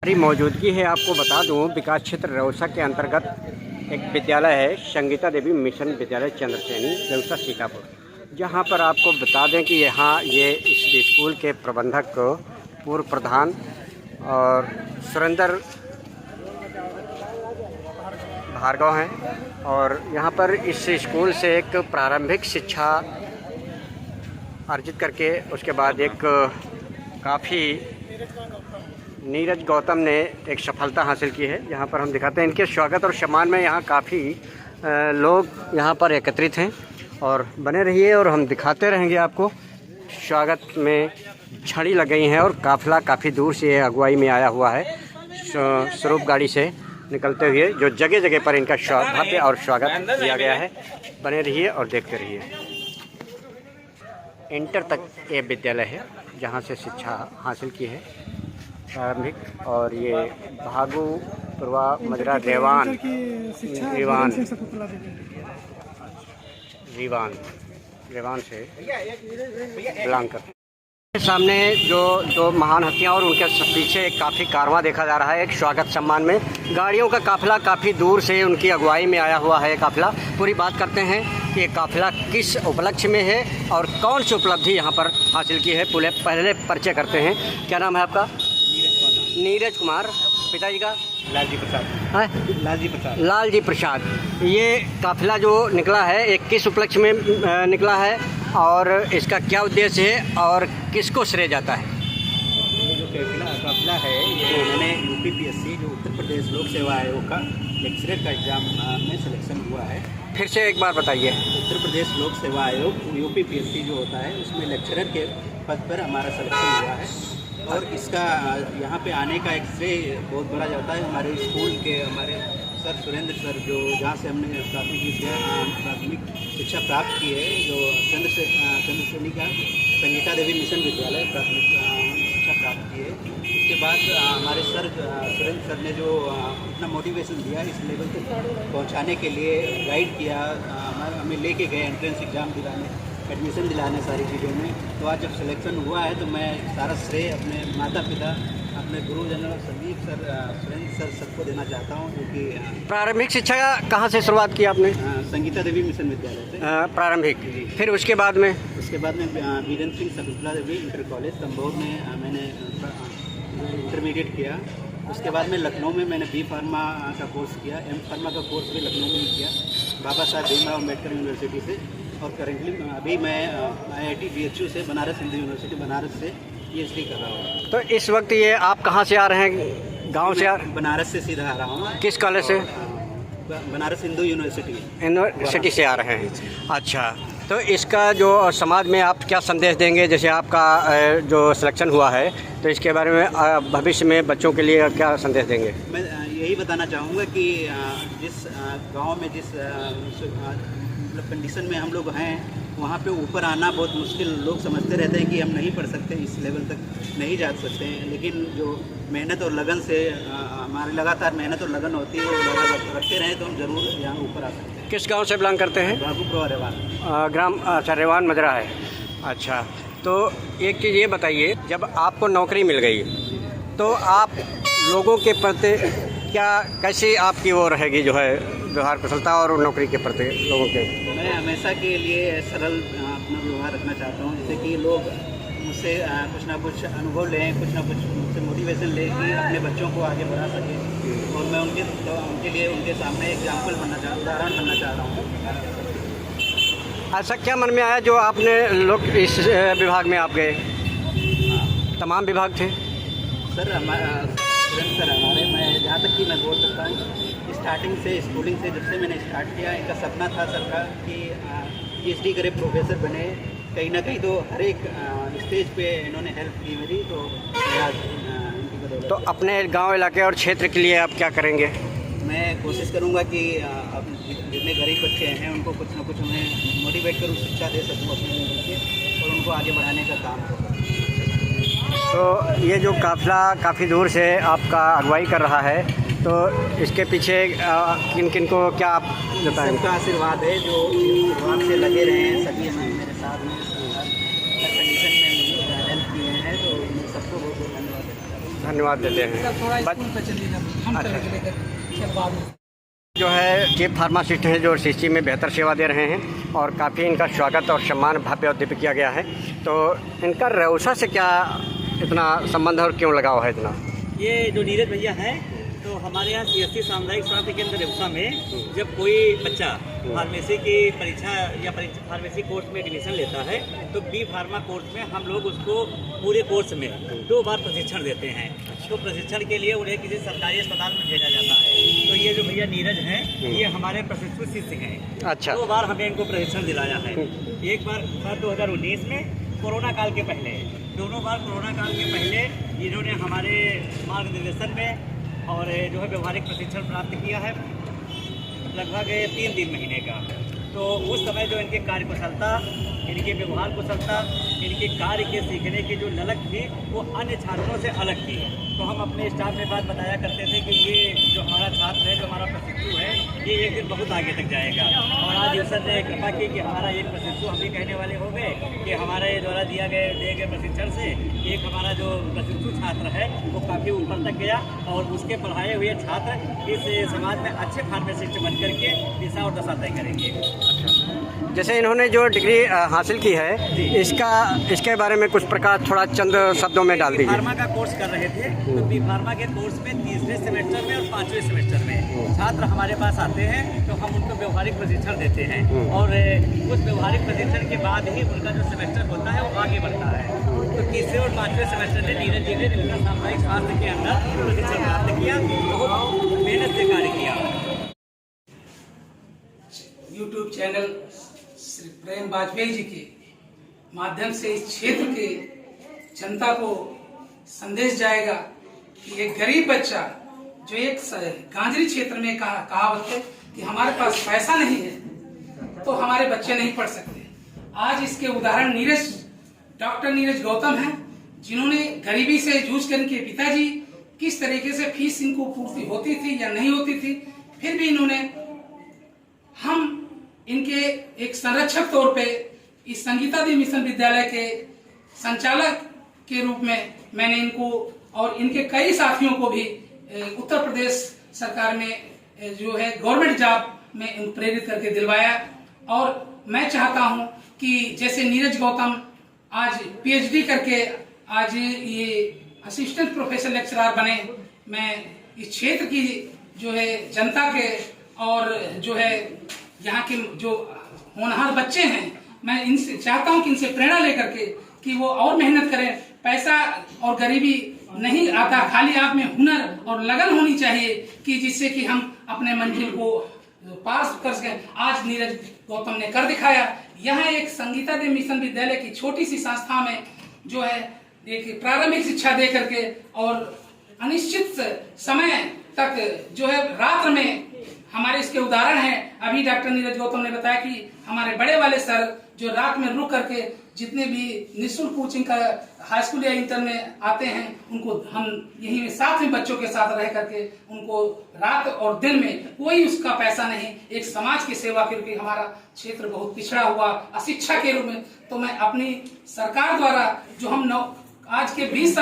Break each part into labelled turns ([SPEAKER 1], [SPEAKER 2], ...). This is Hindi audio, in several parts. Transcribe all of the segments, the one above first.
[SPEAKER 1] हमारी मौजूदगी है। आपको बता दूं, विकास क्षेत्र रौसा के अंतर्गत एक विद्यालय है, संगीता देवी मिशन विद्यालय चंद्रसेनी रौसा सीतापुर, जहां पर आपको बता दें कि ये इस स्कूल के प्रबंधक पूर्व प्रधान और सुरेंद्र भार्गव हैं। और यहां पर इस स्कूल से एक प्रारंभिक शिक्षा अर्जित करके उसके बाद एक काफ़ी नीरज गौतम ने एक सफलता हासिल की है। यहाँ पर हम दिखाते हैं इनके स्वागत और सम्मान में। यहाँ काफ़ी लोग यहाँ पर एकत्रित हैं और बने रहिए और हम दिखाते रहेंगे आपको। स्वागत में छड़ी लग गई हैं और काफ़िला काफ़ी दूर से अगुवाई में आया हुआ है, स्वरूप गाड़ी से निकलते हुए, जो जगह जगह पर इनका भव्य और स्वागत किया गया है। बने रहिए और देखते रहिए। इंटर तक ये विद्यालय है जहाँ से शिक्षा हासिल की है प्रारंभिक। और ये भागू पूर्वा मजरा रेवान से बिलोंग करते। सामने जो दो महान हस्तियां और उनके पीछे एक काफ़ी कारवां देखा जा रहा है, एक स्वागत सम्मान में। गाड़ियों का काफ़िला काफ़ी दूर से उनकी अगुवाई में आया हुआ है काफ़िला। पूरी बात करते हैं कि ये काफ़िला किस उपलक्ष्य में है और कौन सी उपलब्धि यहाँ पर हासिल की है। पहले परिचय करते हैं। क्या नाम है आपका? नीरज कुमार। पिताजी का?
[SPEAKER 2] लालजी प्रसाद।
[SPEAKER 1] लालजी प्रसाद। ये काफ़िला जो निकला है एक किस उपलक्ष्य में निकला है और इसका क्या उद्देश्य है और किसको श्रेय जाता है?
[SPEAKER 2] ये जो काफिला है ये मैंने यूपीपीएससी जो उत्तर प्रदेश लोक सेवा आयोग का लेक्चरर का एग्ज़ाम में सिलेक्शन हुआ है।
[SPEAKER 1] फिर से एक बार बताइए।
[SPEAKER 2] उत्तर प्रदेश लोक सेवा आयोग यूपीपीएससी जो होता है उसमें लेक्चरर के पद पर हमारा सिलेक्शन हुआ है। और इसका यहाँ पे आने का एक श्रेय बहुत बड़ा जाता है हमारे स्कूल के हमारे सर सुरेंद्र सर, जो जहाँ से हमने प्राथमिक शिक्षा प्राप्त की है, जो चंद्रसेनी का संगीता देवी मिशन विद्यालय प्राथमिक शिक्षा प्राप्त की है। उसके बाद हमारे सर सुरेंद्र सर ने जो इतना मोटिवेशन दिया इस लेवल तक पहुँचाने के लिए, गाइड किया, हमें लेके गए एंट्रेंस एग्ज़ाम दिलाने, एडमिशन दिलाने, सारी चीज़ों में। तो आज जब सिलेक्शन हुआ है तो मैं सारा श्रेय अपने माता पिता, अपने गुरुजन संदीप सर, सुरेंद्र सर सबको देना चाहता हूँ, क्योंकि प्रारंभिक
[SPEAKER 1] शिक्षा कहाँ से शुरुआत की आपने?
[SPEAKER 2] संगीता देवी मिशन विद्यालय से
[SPEAKER 1] प्रारंभिक। फिर उसके बाद में
[SPEAKER 2] वीरेंद्र सिंह शकुंतला देवी इंटर कॉलेज तंबोर में मैंने इंटरमीडिएट किया। उसके बाद में लखनऊ में मैंने बी फार्मा का कोर्स किया, एम फार्मा का कोर्स भी लखनऊ में किया बाबा साहब भीमराव अम्बेडकर यूनिवर्सिटी से। और करेंटली अभी मैं IIT BHU से, बनारस हिंदू यूनिवर्सिटी बनारस से PhD कर रहा हूँ।
[SPEAKER 1] तो इस वक्त ये आप कहाँ से आ रहे हैं? गांव से?
[SPEAKER 2] बनारस से सीधा आ रहा हूँ।
[SPEAKER 1] किस कॉलेज से?
[SPEAKER 2] बनारस हिंदू
[SPEAKER 1] यूनिवर्सिटी से आ रहे हैं। अच्छा, तो इसका जो समाज में आप क्या संदेश देंगे? जैसे आपका जो सिलेक्शन हुआ है तो इसके बारे में भविष्य में बच्चों के लिए क्या संदेश देंगे?
[SPEAKER 2] मैं यही बताना चाहूँगा कि जिस गांव में जिस मतलब कंडीशन में हम लोग हैं, वहाँ पे ऊपर आना बहुत मुश्किल। लोग समझते रहते हैं कि हम नहीं पढ़ सकते, इस लेवल तक नहीं जा सकते हैं, लेकिन जो मेहनत और लगन से हमारी लगातार मेहनत और लगन होती है, वो रखते रहें तो हम ज़रूर यहाँ ऊपर आ सकते हैं।
[SPEAKER 1] किस गांव से बिलोंग करते हैं?
[SPEAKER 2] भागू रेवान
[SPEAKER 1] ग्राम। अच्छा, रेवान मजरा है। अच्छा, तो एक चीज़ ये बताइए, जब आपको नौकरी मिल गई तो आप लोगों के प्रति कैसी आपकी वो रहेगी जो है व्यवहार कुशलता और नौकरी के प्रति लोगों के?
[SPEAKER 2] मैं हमेशा के लिए सरल अपना व्यवहार रखना चाहता हूँ, जिससे कि लोग मुझसे कुछ ना कुछ अनुभव लें, कुछ ना कुछ मुझसे मोटिवेशन लें कि अपने बच्चों को आगे बढ़ा सकें। और मैं उनके लिए उनके सामने एग्जाम्पल उदाहरण बनना चाह रहा हूँ। ऐसा
[SPEAKER 1] क्या मन में आया जो आपने लोग इस विभाग में आप गए? तमाम विभाग थे
[SPEAKER 2] सर हमारे, मैं जहाँ तक कि मैं बोल सकता हूँ, स्टार्टिंग से स्कूलिंग से जब से मैंने स्टार्ट किया, इनका सपना था सर का कि PhD करे, प्रोफेसर बने। कहीं ना कहीं तो हर एक स्टेज पे इन्होंने हेल्प की मेरी, तो आज इनकी बदौलत।
[SPEAKER 1] तो अपने गांव, इलाके और क्षेत्र के लिए आप क्या करेंगे?
[SPEAKER 2] मैं कोशिश करूँगा कि अब जितने गरीब बच्चे हैं उनको कुछ ना कुछ उन्हें मोटिवेट करूँ, शिक्षा दे सकूँ अपने लेवल के, और उनको आगे बढ़ाने का काम करूँ।
[SPEAKER 1] तो ये जो काफ़िला काफ़ी दूर से आपका अगुवाई कर रहा है, तो इसके पीछे किन किन को क्या आप बताएंगे?
[SPEAKER 2] सबका आशीर्वाद है, जो शुरुआत से लगे रहे हैं, सभी मेरे साथ में हर कंडीशन में हेल्प किए हैं, तो सबको बहुत बहुत धन्यवाद।
[SPEAKER 1] धन्यवाद देते हैं। जो है चीफ फार्मासिस्ट हैं जो सिरसी में बेहतर सेवा दे रहे हैं और काफ़ी इनका स्वागत और सम्मान भव्य और दिव्य किया गया है। तो इनका रेउसा से क्या इतना संबंध और क्यों लगाव है इतना?
[SPEAKER 3] ये जो नीरज भैया हैं तो हमारे यहाँ CSC सामुदायिक स्वास्थ्य केंद्र रेउसा में जब कोई बच्चा फार्मेसी की परीक्षा या फार्मेसी कोर्स में एडमिशन लेता है तो बी फार्मा कोर्स में हम लोग उसको पूरे कोर्स में 2 बार प्रशिक्षण देते हैं। तो प्रशिक्षण के लिए उन्हें किसी सरकारी अस्पताल में भेजा जाता है। तो ये जो भैया नीरज हैं ये हमारे प्रशिक्षित शिष्य हैं।
[SPEAKER 1] अच्छा।
[SPEAKER 3] 2 बार हमें इनको प्रशिक्षण दिलाया है। एक बार 2019 में कोरोना काल के पहले, दोनों बार कोरोना काल के पहले इन्होंने हमारे मार्गदर्शन में और जो है व्यवहारिक प्रशिक्षण प्राप्त किया है लगभग 3 महीने का। तो उस समय जो इनकी कार्यकुशलता, इनकी व्यवहार कुशलता, इनके कार्य के सीखने की जो ललक थी वो अन्य छात्रों से अलग थी। तो हम अपने स्टाफ में बात बताया करते थे कि ये जो हमारा छात्र है, जो हमारा प्रशिक्षु है, ये एक दिन बहुत आगे तक जाएगा। और आज ईश्वर ने कृपा की कि हमारा एक प्रशिक्षु हम भी कहने वाले हो गए कि हमारे द्वारा दिए गए प्रशिक्षण से एक हमारा जो प्रशिक्षु छात्र है वो काफ़ी ऊपर तक गया और उसके पढ़ाए हुए छात्र इस समाज में अच्छे फार्मासिस्ट बन करके दिशा और दशा तय करेंगे।
[SPEAKER 1] जैसे इन्होंने जो डिग्री हासिल की है इसके बारे में कुछ प्रकार थोड़ा चंद शब्दों में डाल दीजिए।
[SPEAKER 3] फार्मा का कोर्स कर रहे थे तो बी फार्मा के कोर्स में 3रे सेमेस्टर में और 5वें सेमेस्टर में छात्र हमारे पास आते हैं तो हम उनको व्यवहारिक प्रशिक्षण देते हैं और उस व्यवहारिक प्रशिक्षण के बाद ही उनका जो सेमेस्टर होता है वो आगे बढ़ता है। तो 3रे और 5वें सेमेस्टर में नीरज जी ने इनका सामुदायिक स्वास्थ्य के अंदर प्रशिक्षण प्राप्त किया, बहुत मेहनत से कार्य किया।
[SPEAKER 4] यूट्यूब चैनल श्री प्रेम वाजपेयी जी के माध्यम से इस क्षेत्र के जनता को संदेश जाएगा कि एक गरीब बच्चा जो एक गांजरी क्षेत्र में कहावत है कि हमारे पास पैसा नहीं है तो हमारे बच्चे नहीं पढ़ सकते। आज इसके उदाहरण डॉक्टर नीरज गौतम हैं, जिन्होंने गरीबी से जूझ कर इनके पिताजी किस तरीके से फीस इनको पूर्ति होती थी या नहीं होती थी, फिर भी इन्होंने हम इनके एक संरक्षक तौर पे इस संगीतादि मिशन विद्यालय के संचालक के रूप में मैंने इनको और इनके कई साथियों को भी उत्तर प्रदेश सरकार में जो है गवर्नमेंट जॉब में प्रेरित करके दिलवाया। और मैं चाहता हूं कि जैसे नीरज गौतम आज PhD करके आज ये असिस्टेंट प्रोफेसर लेक्चरर बने, मैं इस क्षेत्र की जो है जनता के और जो है यहाँ के जो होनहार बच्चे हैं, मैं इनसे चाहता हूँ कि इनसे प्रेरणा लेकर के कि वो और मेहनत करें। पैसा और गरीबी नहीं आता, खाली आप में हुनर और लगन होनी चाहिए कि जिससे कि हम अपने मंजिल को पास कर सकें। आज नीरज गौतम ने कर दिखाया। यहाँ एक संगीतादि मिशन विद्यालय की छोटी सी संस्था में जो है एक प्रारंभिक शिक्षा दे करके और अनिश्चित समय तक जो है रात्र में हमारे इसके उदाहरण हैं। अभी डॉक्टर नीरज गौतम ने बताया कि हमारे बड़े वाले सर जो रात में रुक करके जितने भी निःशुल्क कोचिंग का हाई स्कूल या इंटर में आते हैं उनको हम यही साथ में बच्चों के साथ रह करके उनको रात और दिन में कोई उसका पैसा नहीं, एक समाज की सेवा करके हमारा क्षेत्र बहुत पिछड़ा हुआ अशिक्षा के रूप में। तो मैं अपनी सरकार द्वारा जो हम आज के 25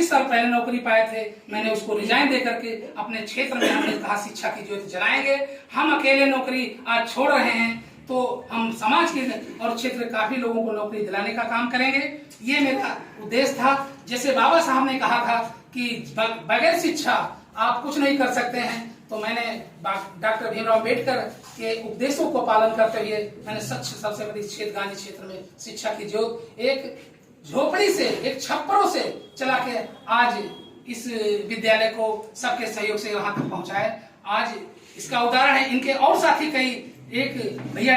[SPEAKER 4] साल पहले नौकरी पाए थे, मैंने उसको रिजाइन दे करके अपने क्षेत्र में हमने कहा शिक्षा की ज्योति जलाएंगे। हम अकेले नौकरी आज छोड़ रहे हैं तो हम समाज के और क्षेत्र काफी लोगों को नौकरी दिलाने का काम करेंगे। ये मेरा उद्देश्य था। जैसे बाबा साहब ने कहा था कि बगैर शिक्षा आप कुछ नहीं कर सकते हैं, तो मैंने डॉक्टर भीमराव अम्बेडकर के उपदेशों को पालन करते हुए मैंने सबसे बड़ी क्षेत्र गांधी क्षेत्र में शिक्षा की ज्योत एक झोपड़ी से एक छप्परों से चला के आज इस विद्यालय को सबके सहयोग से वहां तक पहुंचाए। आज इसका उदाहरण है इनके और साथी कई, एक भैया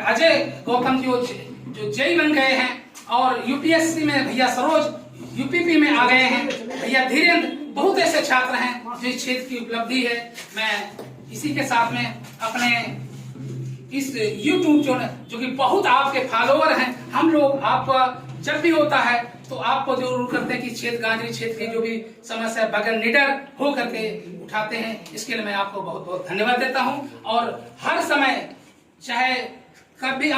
[SPEAKER 4] अजय गौतम जो जेई बन गए हैं और यूपीएससी में भैया सरोज यूपीपी में आ गए हैं, भैया धीरेन्द्र, बहुत ऐसे छात्र हैं जो इस क्षेत्र की उपलब्धि है। मैं इसी के साथ में अपने इस यूट्यूब जो कि बहुत आपके फॉलोअर हैं, हम लोग आपका जब भी होता है तो आपको जरूर करते हैं कि क्षेत्र गांधी क्षेत्र की जो भी समस्या बगैर निडर हो करके उठाते हैं। इसके लिए मैं आपको बहुत बहुत धन्यवाद देता हूं। और हर समय चाहे कभी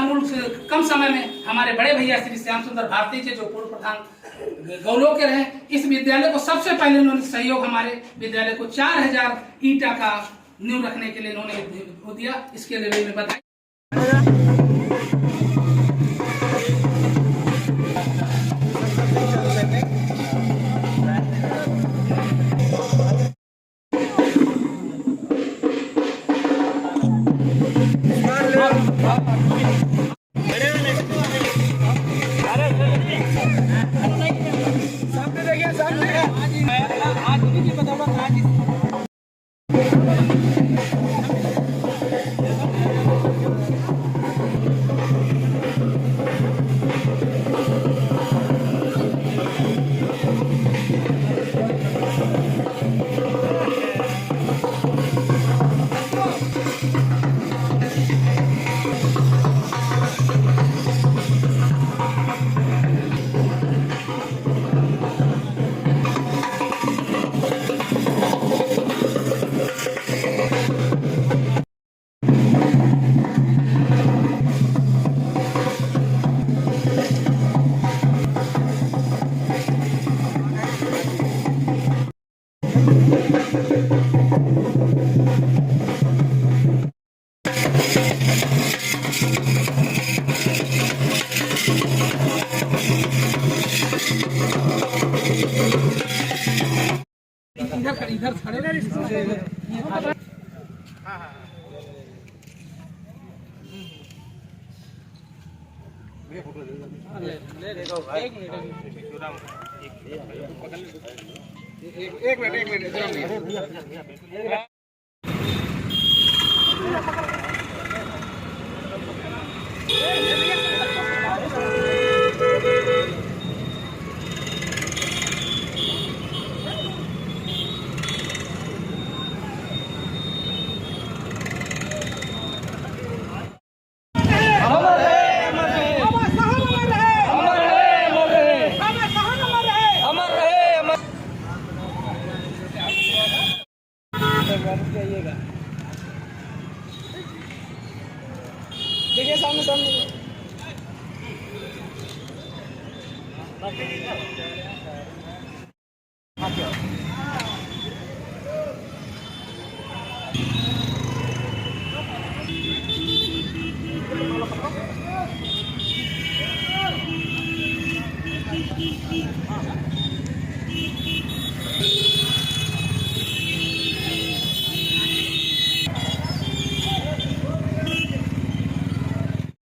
[SPEAKER 4] कम समय में हमारे बड़े भैया श्री श्याम सुंदर भारती जी जो पूर्व प्रधान गौलों के रहे, इस विद्यालय को सबसे पहले उन्होंने सहयोग हमारे विद्यालय को 4000 ईंटा का नींव रखने के लिए उन्होंने दिया। इसके लिए मैं बधाई। इधर खड़े एक मिनट देखिए सामने सामने